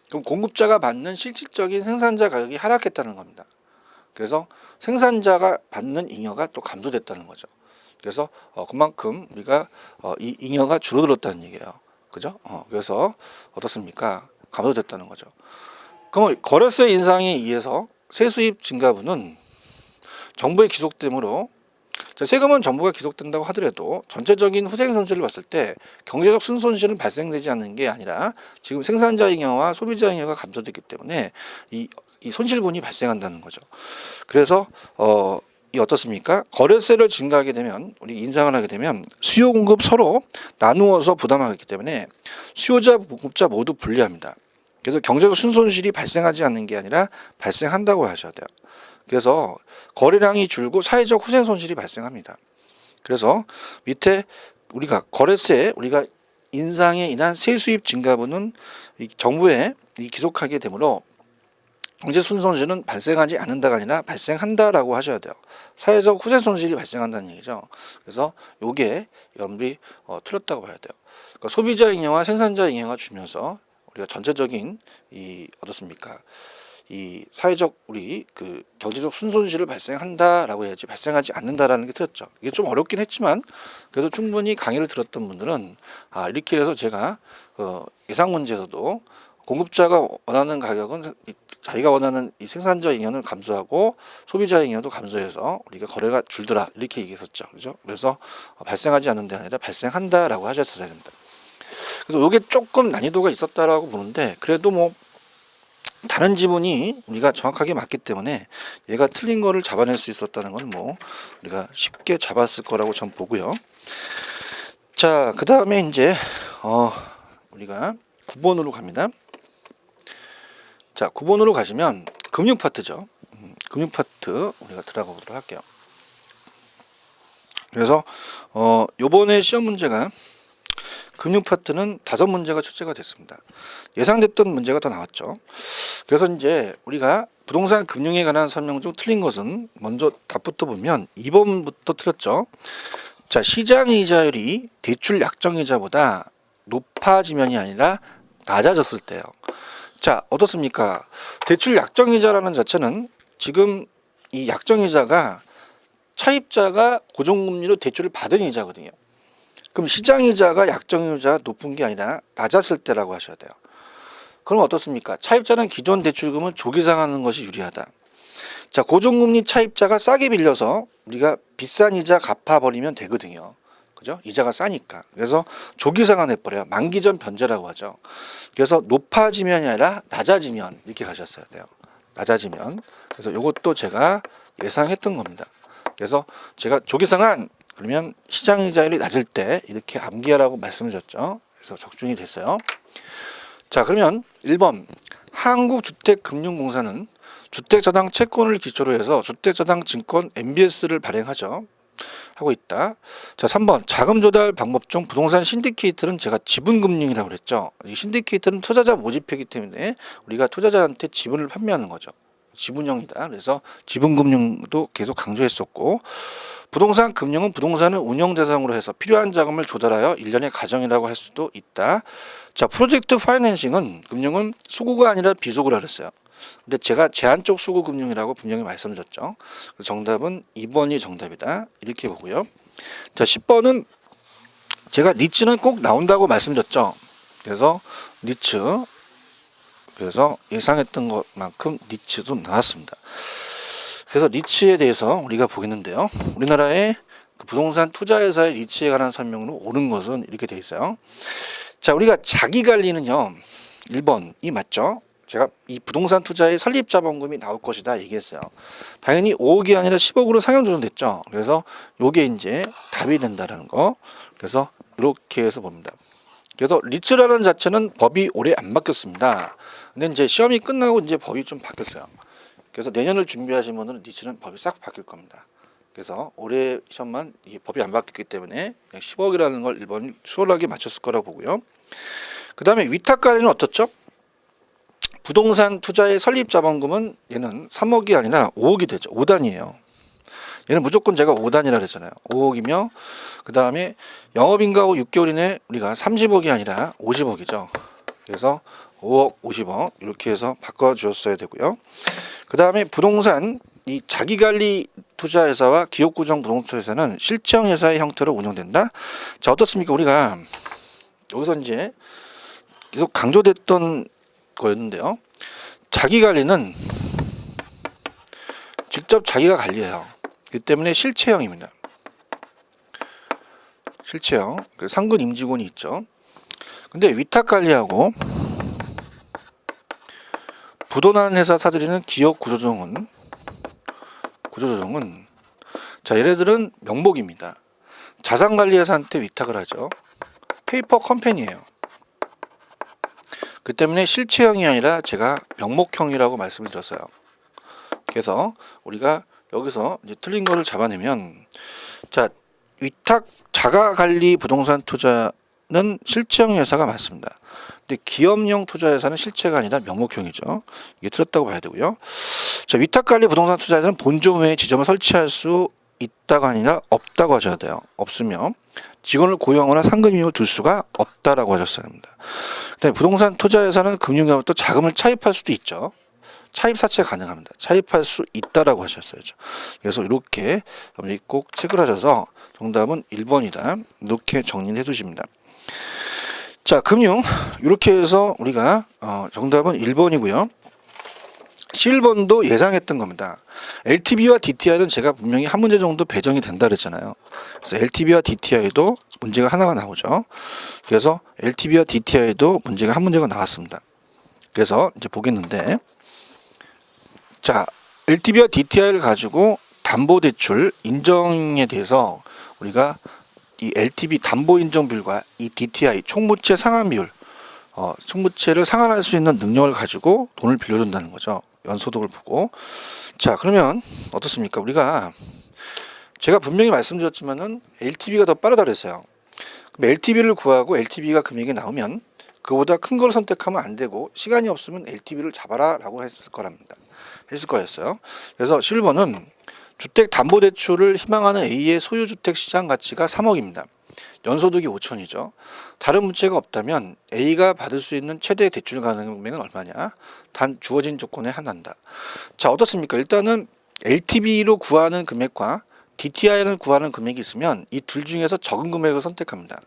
그럼 공급자가 받는 실질적인 생산자 가격이 하락했다는 겁니다. 그래서 생산자가 받는 잉여가 또 감소됐다는 거죠. 그래서 그만큼 우리가 이 잉여가 줄어들었다는 얘기예요. 그죠? 그래서 어떻습니까? 감소됐다는 거죠. 그럼 거래세 인상에 의해서 세수입 증가분은 정부의 기속됨으로 자, 세금은 정부가 기속된다고 하더라도 전체적인 후생 손실을 봤을 때 경제적 순손실은 발생되지 않는 게 아니라 지금 생산자 잉여와 소비자 잉여가 감소됐기 때문에 이 손실분이 발생한다는 거죠. 그래서 이 어떻습니까? 거래세를 증가하게 되면 우리 인상을 하게 되면 수요 공급 서로 나누어서 부담하기 때문에 수요자 공급자 모두 불리합니다. 그래서 경제적 순손실이 발생하지 않는 게 아니라 발생한다고 하셔야 돼요. 그래서 거래량이 줄고 사회적 후생 손실이 발생합니다. 그래서 밑에 우리가 거래세 우리가 인상에 인한 세수입 증가분은 이 정부에 기속하게 되므로 경제 순손실은 발생하지 않는다가 아니라 발생한다라고 하셔야 돼요. 사회적 후생 손실이 발생한다는 얘기죠. 그래서 요게 연비 틀렸다고 봐야 돼요. 그러니까 소비자 잉여와 생산자 잉여가 주면서 우리가 전체적인 이 어떻습니까? 이 사회적 우리 그 경제적 순손실을 발생한다라고 해야지 발생하지 않는다라는 게 틀렸죠. 이게 좀 어렵긴 했지만 그래도 충분히 강의를 들었던 분들은 이렇게 해서 제가 예상 문제에서도 공급자가 원하는 가격은 자기가 원하는 이 생산자 잉여는 감소하고 소비자 잉여도 감소해서 우리가 거래가 줄더라 이렇게 얘기했었죠. 그죠? 그래서 발생하지 않는 데 아니라 발생한다라고 하셨어야 됩니다. 그래서 이게 조금 난이도가 있었다라고 보는데 그래도 뭐 다른 지문이 우리가 정확하게 맞기 때문에 얘가 틀린 거를 잡아낼 수 있었다는 건 뭐 우리가 쉽게 잡았을 거라고 전 보고요. 자, 그 다음에 이제 우리가 9번으로 갑니다. 자, 9번으로 가시면 금융 파트죠. 금융 파트 우리가 들어가 보도록 할게요. 그래서 요번에 시험 문제가 금융 파트는 5문제가 출제가 됐습니다. 예상됐던 문제가 더 나왔죠. 그래서 이제 우리가 부동산 금융에 관한 설명 중 틀린 것은 먼저 답부터 보면 2번부터 틀렸죠. 자, 시장 이자율이 대출 약정 이자보다 높아지면이 아니라 낮아졌을 때요. 자, 어떻습니까? 대출 약정 이자라는 자체는 지금 이 약정 이자가 차입자가 고정금리로 대출을 받은 이자거든요. 그럼 시장 이자가 약정 이자 높은 게 아니라 낮았을 때라고 하셔야 돼요. 그럼 어떻습니까? 차입자는 기존 대출금을 조기상하는 것이 유리하다. 자, 고정금리 차입자가 싸게 빌려서 우리가 비싼 이자 갚아버리면 되거든요. 그죠? 이자가 싸니까. 그래서 조기상환해버려요. 만기 전 변제라고 하죠. 그래서 높아지면이 아니라 낮아지면 이렇게 가셨어야 돼요. 낮아지면. 그래서 이것도 제가 예상했던 겁니다. 그래서 제가 조기상환 그러면 시장 이자율이 낮을 때 이렇게 암기하라고 말씀을 드렸죠. 그래서 적중이 됐어요. 자, 그러면 1번 한국주택금융공사는 주택저당 채권을 기초로 해서 주택저당 증권 MBS를 발행하죠. 하고 있다. 자, 3번 자금 조달 방법 중 부동산 신디케이트는 제가 지분금융이라고 그랬죠. 이 신디케이트는 투자자 모집이기 때문에 우리가 투자자한테 지분을 판매하는 거죠. 지분형이다. 그래서 지분금융도 계속 강조했었고 부동산 금융은 부동산을 운영 대상으로 해서 필요한 자금을 조달하여 일련의 가정이라고 할 수도 있다. 자, 프로젝트 파이낸싱은 금융은 수구가 아니라 비수구라 그랬어요. 근데 제가 제한적 수구 금융이라고 분명히 말씀드렸죠. 정답은 2번이 정답이다. 이렇게 보고요. 자, 10번은 제가 니츠는 꼭 나온다고 말씀드렸죠. 그래서 니츠 그래서 예상했던 것만큼 니츠도 나왔습니다. 그래서 리츠에 대해서 우리가 보겠는데요. 우리나라의 그 부동산 투자회사의 리츠에 관한 설명으로 옳은 것은 이렇게 되어 있어요. 자, 우리가 자기관리는요. 1번이 맞죠. 제가 이 부동산 투자의 설립자본금이 나올 것이다 얘기했어요. 당연히 5억이 아니라 10억으로 상향 조정됐죠. 그래서 요게 이제 답이 된다는 거. 그래서 이렇게 해서 봅니다. 그래서 리츠라는 자체는 법이 올해 안 바뀌었습니다. 근데 이제 시험이 끝나고 이제 법이 좀 바뀌었어요. 그래서 내년을 준비하시는 분들은 니츠는 법이 싹 바뀔 겁니다. 그래서 올해 시험만 이 법이 안 바뀌었기 때문에 10억이라는 걸 1번 수월하게 맞췄을 거라고 보고요. 그 다음에 위탁관리는 어떻죠? 부동산 투자의 설립자본금은 얘는 3억이 아니라 5억이 되죠. 5단이에요. 얘는 무조건 제가 5단이라 그랬잖아요. 5억이며 그 다음에 영업인가 후 6개월 이내 우리가 30억이 아니라 50억이죠. 그래서 5억, 50억 이렇게 해서 바꿔주었어야 되고요. 그 다음에 부동산 이 자기관리 투자회사와 기업구정 부동산회사는 실체형회사의 형태로 운영된다. 자, 어떻습니까? 우리가 여기서 이제 계속 강조됐던 거였는데요. 자기관리는 직접 자기가 관리해요. 그 때문에 실체형입니다. 실체형. 상근 임직원이 있죠. 근데 위탁 관리하고 부도난 회사 사들이는 기업 구조조정은 자, 얘네들은 명목입니다. 자산관리회사한테 위탁을 하죠. 페이퍼 컴퍼니예요. 그 때문에 실체형이 아니라 제가 명목형이라고 말씀을 드렸어요. 그래서 우리가 여기서 이제 틀린 거를 잡아내면, 자, 위탁 자가관리 부동산 투자는 실체형 회사가 맞습니다. 근데 기업형 투자 회사는 실체가 아니라 명목형이죠. 이게 틀렸다고 봐야 되고요. 자, 위탁관리 부동산 투자에서는 본점 외에 지점을 설치할 수 있다가 아니라 없다고 하셔야 돼요. 없으면 직원을 고용하거나 상근임을 둘 수가 없다라고 하셨어야 합니다. 그다음에 부동산 투자회사는 금융기관부터 자금을 차입할 수도 있죠. 차입 사채가 가능합니다. 차입할 수 있다라고 하셨어야죠. 그래서 이렇게 여러분이 꼭 체크를 하셔서 정답은 1번이다. 이렇게 정리를 해두십니다. 자, 금융 이렇게 해서 우리가 정답은 1번이고요. 11번도 예상했던 겁니다. LTV와 DTI는 제가 분명히 한 문제 정도 배정이 된다 그랬잖아요. 그래서 LTV와 DTI도 문제가 하나가 나오죠. 그래서 LTV와 DTI도 문제가 한 문제가 나왔습니다. 그래서 이제 보겠는데, 자, LTV와 DTI를 가지고 담보대출 인정에 대해서 우리가 이 LTV 담보 인정 비율과 이 DTI 총부채 상환 비율, 총부채를 상환할 수 있는 능력을 가지고 돈을 빌려준다는 거죠. 연소득을 보고. 자, 그러면 어떻습니까? 우리가 제가 분명히 말씀드렸지만은 LTV가 더 빠르다 그랬어요. 그럼 LTV를 구하고 LTV가 금액이 나오면 그보다 큰 걸 선택하면 안 되고, 시간이 없으면 LTV를 잡아라 라고 했을 거였어요. 그래서 11번은 주택담보대출을 희망하는 A의 소유주택 시장 가치가 3억입니다. 연소득이 5천이죠. 다른 문제가 없다면 A가 받을 수 있는 최대 대출 가능 금액은 얼마냐? 단 주어진 조건에 한한다. 자, 어떻습니까? 일단은 LTV로 구하는 금액과 DTI를 구하는 금액이 있으면 이 둘 중에서 적은 금액을 선택합니다.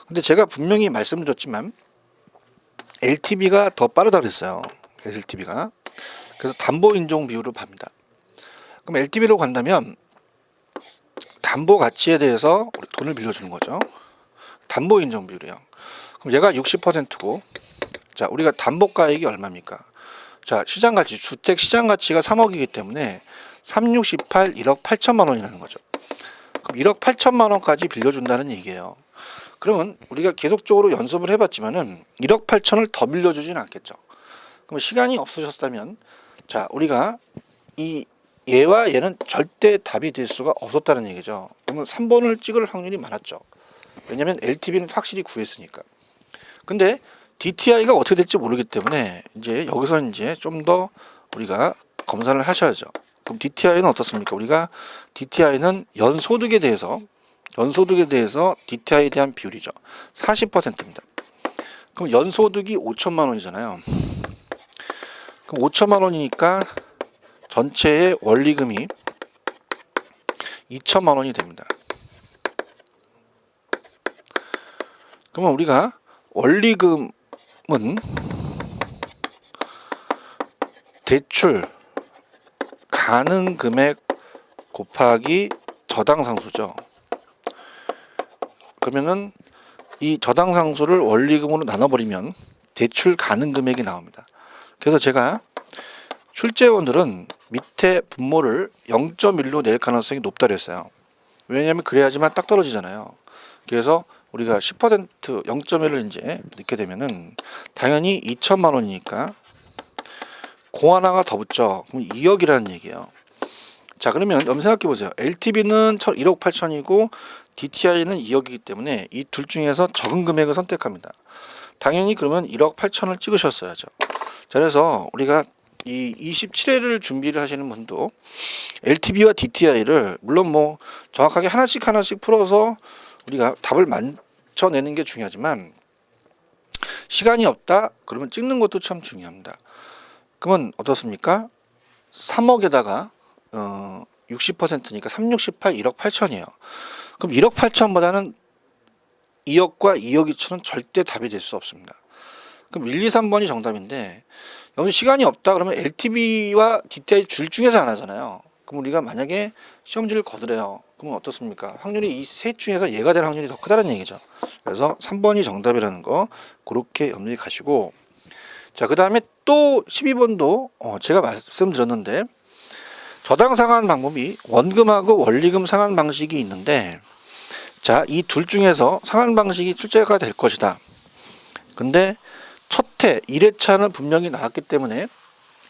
근데 제가 분명히 말씀드렸지만 LTV가 더 빠르다 그랬어요. LTV가. 그래서 담보 인정 비율을 봅니다. 그럼 LTV로 간다면 담보 가치에 대해서 돈을 빌려주는 거죠. 담보 인정 비율이요. 그럼 얘가 60%고, 자, 우리가 담보가액이 얼마입니까? 자, 시장 가치, 주택 시장 가치가 3억이기 때문에 3, 6, 18, 1억 8천만 원이라는 거죠. 그럼 1억 8천만 원까지 빌려준다는 얘기예요. 그러면 우리가 계속적으로 연습을 해봤지만은 1억 8천을 더 빌려주진 않겠죠. 그럼 시간이 없으셨다면, 자, 우리가 이 얘와 얘는 절대 답이 될 수가 없었다는 얘기죠. 그러면 3번을 찍을 확률이 많았죠. 왜냐하면 LTV는 확실히 구했으니까. 근데 DTI가 어떻게 될지 모르기 때문에 이제 여기서 이제 좀 더 우리가 검사를 하셔야죠. 그럼 DTI는 어떻습니까? 우리가 DTI는 연소득에 대해서 DTI에 대한 비율이죠. 40%입니다. 그럼 연소득이 5천만 원이잖아요. 그럼 5천만 원이니까 전체의 원리금이 2천만 원이 됩니다. 그러면 우리가 원리금은 대출 가능 금액 곱하기 저당 상수죠. 그러면은 이 저당 상수를 원리금으로 나눠버리면 대출 가능 금액이 나옵니다. 그래서 제가 출제원들은 밑에 분모를 0.1로 낼 가능성이 높다 그랬어요. 왜냐하면 그래야지만 딱 떨어지잖아요. 그래서 우리가 10% 0.1을 이제 넣게 되면은 당연히 2천만 원이니까 공 하나가 더 붙죠. 그럼 2억이라는 얘기예요. 자, 그러면 여러분 생각해 보세요. LTV는 1억 8천이고 DTI는 2억이기 때문에 이 둘 중에서 적은 금액을 선택합니다. 당연히 그러면 1억 8천을 찍으셨어야죠. 자, 그래서 우리가 이 27회를 준비를 하시는 분도 LTV와 DTI를 물론 뭐 정확하게 하나씩 풀어서 우리가 답을 맞춰내는 게 중요하지만, 시간이 없다 그러면 찍는 것도 참 중요합니다. 그러면 어떻습니까? 3억에다가 60%니까 3, 6, 18, 1억 8천이에요. 그럼 1억 8천보다는 2억과 2억 2천은 절대 답이 될 수 없습니다. 그럼 1, 2, 3번이 정답인데, 여러분 시간이 없다 그러면 LTV와 DTI 줄 중에서 하나잖아요. 그럼 우리가 만약에 시험지를 거두래요. 그러면 어떻습니까? 확률이 이 셋 중에서 얘가 될 확률이 더 크다는 얘기죠. 그래서 3번이 정답이라는 거 그렇게 염두에 가시고, 자, 그 다음에 또 12번도 제가 말씀드렸는데 저당 상환 방법이 원금하고 원리금 상환 방식이 있는데, 자, 이 둘 중에서 상환 방식이 출제가 될 것이다. 근데 첫 해 1회차는 분명히 나왔기 때문에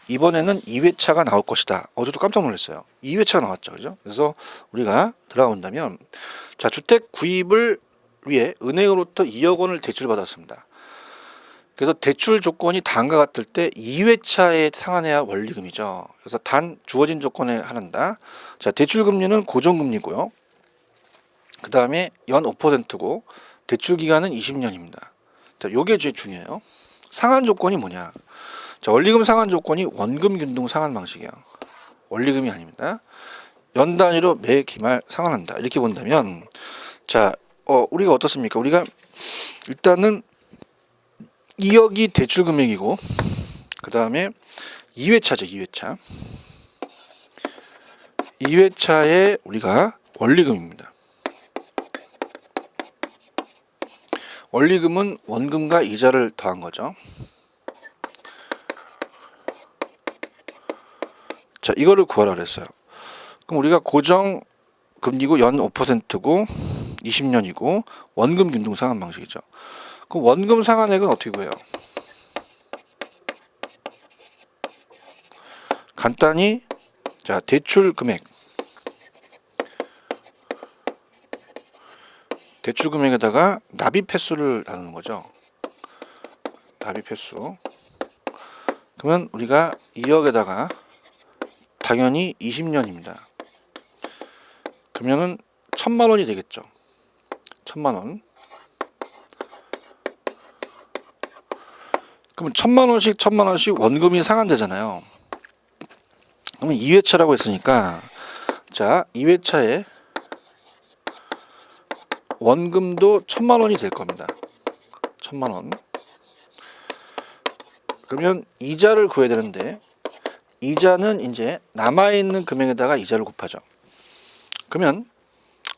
이번에는 2회차가 나올 것이다. 어제도 깜짝 놀랐어요. 2회차가 나왔죠. 그죠? 그래서 우리가 들어가 본다면, 자, 주택 구입을 위해 은행으로부터 2억 원을 대출받았습니다. 그래서 대출 조건이 다음과 같을 때 2회차에 상환해야 원리금이죠. 그래서 단 주어진 조건에 한한다. 자, 대출 금리는 고정금리고요. 그 다음에 연 5%고 대출 기간은 20년입니다. 자, 요게 제일 중요해요. 상환 조건이 뭐냐? 자, 원리금 상환 조건이 원금 균등 상환 방식이야. 원리금이 아닙니다. 연 단위로 매 기말 상환한다. 이렇게 본다면, 자, 우리가 어떻습니까? 우리가 일단은 2억이 대출 금액이고, 그 다음에 2회차죠. 2회차. 2회차에 우리가 원리금입니다. 원리금은 원금과 이자를 더한 거죠. 자, 이거를 구하라 그랬어요. 그럼 우리가 고정 금리고 연 5%고 20년이고 원금 균등 상환 방식이죠. 그럼 원금 상환액은 어떻게 구해요? 간단히, 자, 대출 금액, 대출 금액에다가 납입 횟수를 나누는 거죠. 납입 횟수. 그러면 우리가 2억에다가 당연히 20년입니다. 그러면은 1,000만 원이 되겠죠. 1,000만 원. 그러면 1,000만 원씩 원금이 상환되잖아요. 그러면 2회차라고 했으니까, 자, 2회차에 원금도 1,000만 원이 될 겁니다. 1,000만 원. 그러면 이자를 구해야 되는데, 이자는 이제 남아있는 금액에다가 이자를 곱하죠. 그러면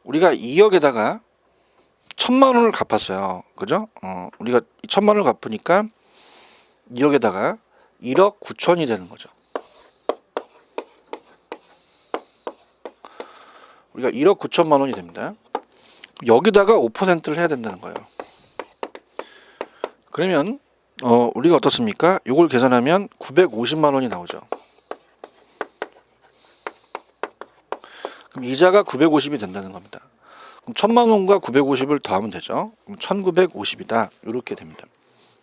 우리가 2억에다가 1,000만 원을 갚았어요. 그죠? 우리가 1,000만 원을 갚으니까 2억에다가 1억 9천이 되는 거죠. 우리가 1억 9천만 원이 됩니다. 여기다가 5%를 해야 된다는 거예요. 그러면 우리가 어떻습니까? 이걸 계산하면 950만 원이 나오죠. 그럼 이자가 950이 된다는 겁니다. 그럼 1,000만 원과 950을 더하면 되죠. 그럼 1,950이다. 이렇게 됩니다.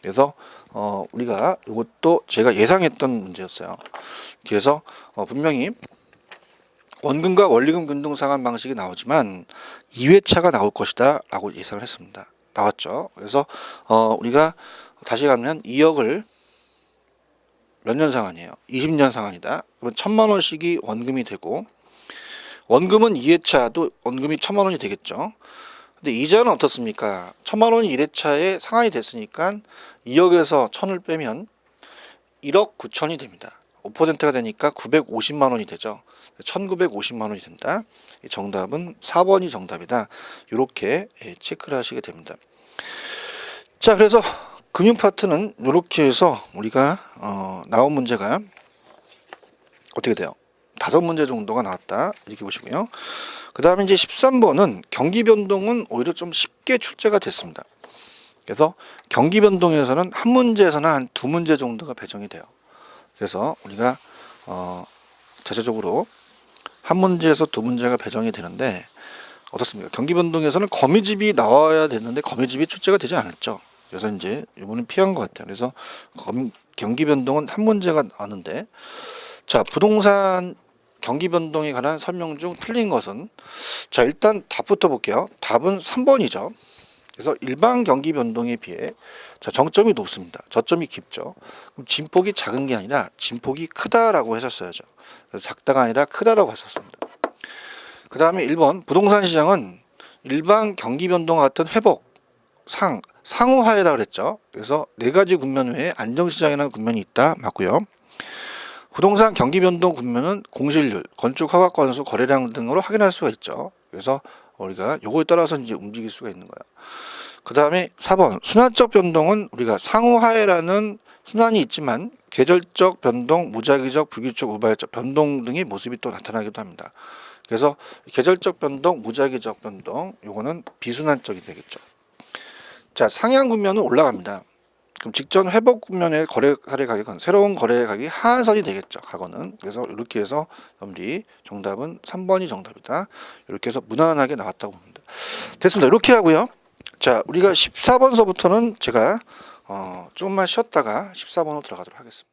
그래서 우리가 이것도 제가 예상했던 문제였어요. 그래서 분명히 원금과 원리금 균등 상환 방식이 나오지만 2회차가 나올 것이다 라고 예상을 했습니다. 나왔죠. 그래서 우리가 다시 가면 2억을 몇 년 상환이에요? 20년 상환이다. 그러면 1,000만 원씩이 원금이 되고, 원금은 2회차도 원금이 1,000만 원이 되겠죠. 근데 이자는 어떻습니까? 1,000만 원이 1회차에 상환이 됐으니까 2억에서 1,000을 빼면 1억 9천이 됩니다. 5%가 되니까 950만 원이 되죠. 1,950만 원이 된다. 정답은 4번이 정답이다. 이렇게 체크를 하시게 됩니다. 자, 그래서 금융 파트는 이렇게 해서 우리가 나온 문제가 어떻게 돼요? 5문제 정도가 나왔다. 이렇게 보시고요. 그 다음에 이제 13번은 경기 변동은 오히려 좀 쉽게 출제가 됐습니다. 그래서 경기 변동에서는 한 문제에서는 한 2문제 정도가 배정이 돼요. 그래서 우리가 자체적으로 한 문제에서 2문제가 배정이 되는데, 어떻습니까? 경기 변동에서는 거미집이 나와야 됐는데 거미집이 출제가 되지 않았죠. 그래서 이제 이번엔 피한 것 같아요. 그래서 경기 변동은 한 문제가 나왔는데, 자, 부동산 경기 변동에 관한 설명 중 틀린 것은, 자, 일단 답부터 볼게요. 답은 3번이죠. 그래서 일반 경기 변동에 비해 자, 정점이 높습니다. 저점이 깊죠. 그럼 진폭이 작은 게 아니라 진폭이 크다라고 하셨어야죠. 그래서 작다가 아니라 크다라고 하셨습니다. 그 다음에 1번 부동산 시장은 일반 경기 변동과 같은 회복, 상호화에다 그랬죠. 그래서 4가지 국면 외에 안정시장이라는 국면이 있다. 맞고요. 부동산 경기 변동 국면은 공실률, 건축 허가 건수, 거래량 등으로 확인할 수가 있죠. 그래서 우리가 요거에 따라서 이제 움직일 수가 있는 거야. 그 다음에 4번 순환적 변동은 우리가 상호하해라는 순환이 있지만 계절적 변동, 무작위적, 불규칙, 우발적 변동 등의 모습이 또 나타나기도 합니다. 그래서 계절적 변동, 무작위적 변동 요거는 비순환적이 되겠죠. 자, 상향 국면은 올라갑니다. 그럼 직전 회복 국면의 거래 가격은 새로운 거래 가격이 하한선이 되겠죠. 과거는. 그래서 이렇게 해서 여러분들이 정답은 3번이 정답이다. 이렇게 해서 무난하게 나왔다고 봅니다. 됐습니다. 이렇게 하고요. 자, 우리가 14번서부터는 제가 조금만 쉬었다가 14번으로 들어가도록 하겠습니다.